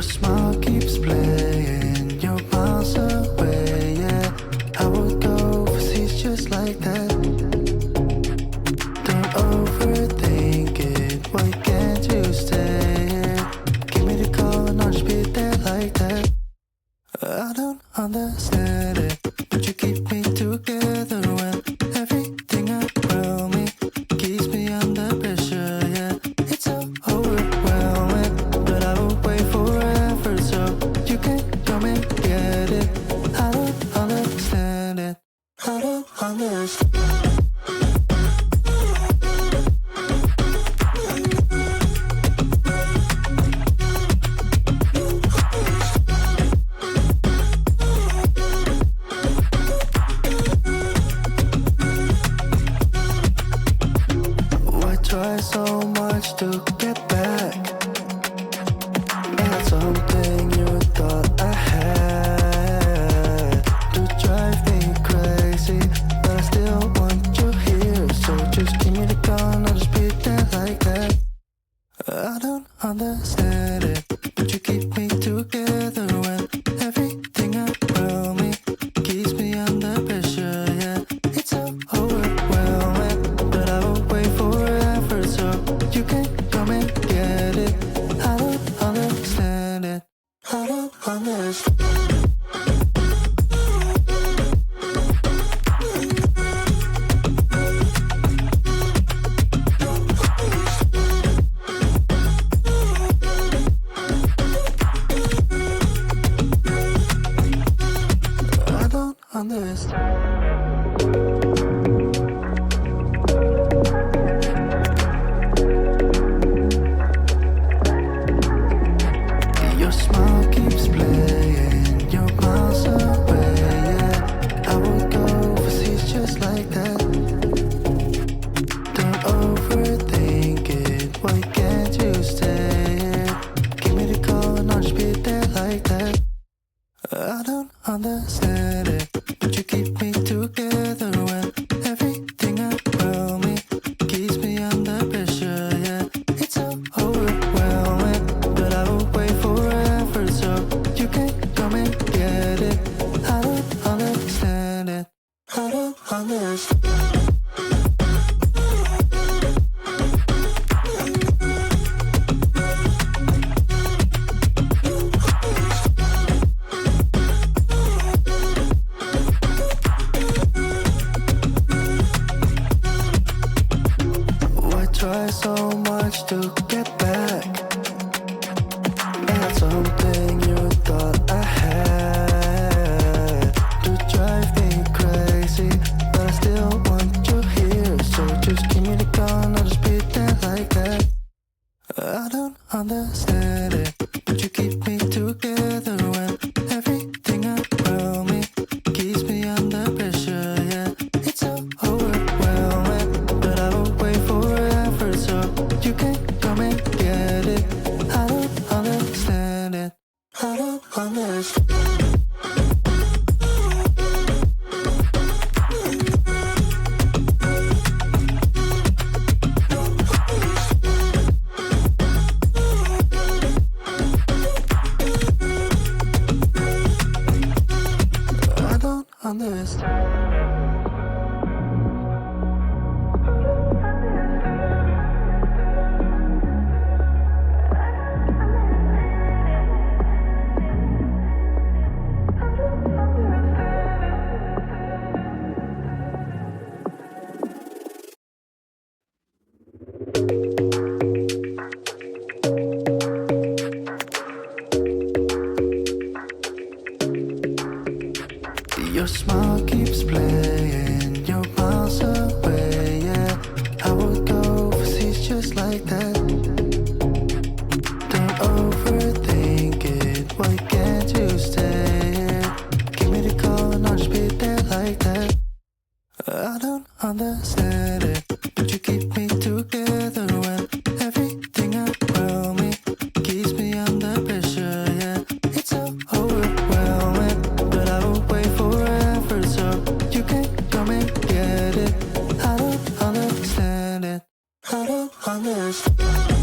smile keeps playing, you're miles away, yeah. I would go overseas just like that. Don't overthink it, why can't you stay here? Give me the call and I'll just be there like that. I don't understand it, but you keep me together when everything around me keeps me under pressure, yeah. It's so overwhelming, but I will wait forever so you can come and get it. I don't understand it, I don't understand. Try so much to get back at something you thought I had to drive me crazy, but I still want you here. So just give me the gun, I'll just be there like that. I don't understand it, but you keep me together when everything around me keeps me under pressure, yeah. It's so overwhelming, but I will wait forever so you can come and get it. I don't understand it, I don't understand. I don't understand. Your smile keeps playing, you're miles away, yeah. I would go overseas just like that. Don't overthink it, why can't you stay here? Give me the call and I'll just be there like that. I don't understand it, but you keep me together when everything around me keeps me under pressure, yeah. It's so overwhelming, but I will wait forever so you can come and get it. I don't understand it, I don't understand. Try so much to get back at something you thought I had to drive me crazy, but I still want you here. So just give me the gun, I'll just be there like that. I don't understand it, but you keep me together when everything around me keeps me under pressure, yeah. It's so overwhelming, but I will wait forever so you can come and get it. I don't understand it, I don't understand. I don't understand. Your smile keeps playing, you're miles away, yeah. I would go overseas just like that. Don't overthink it, why can't you stay here? Give me the call and I'll just be there like that. I don't understand it, but you keep me together when everything around me keeps me under pressure, yeah. It's so overwhelming, but I will wait forever so you can come and get it. I don't understand it, I don't understand.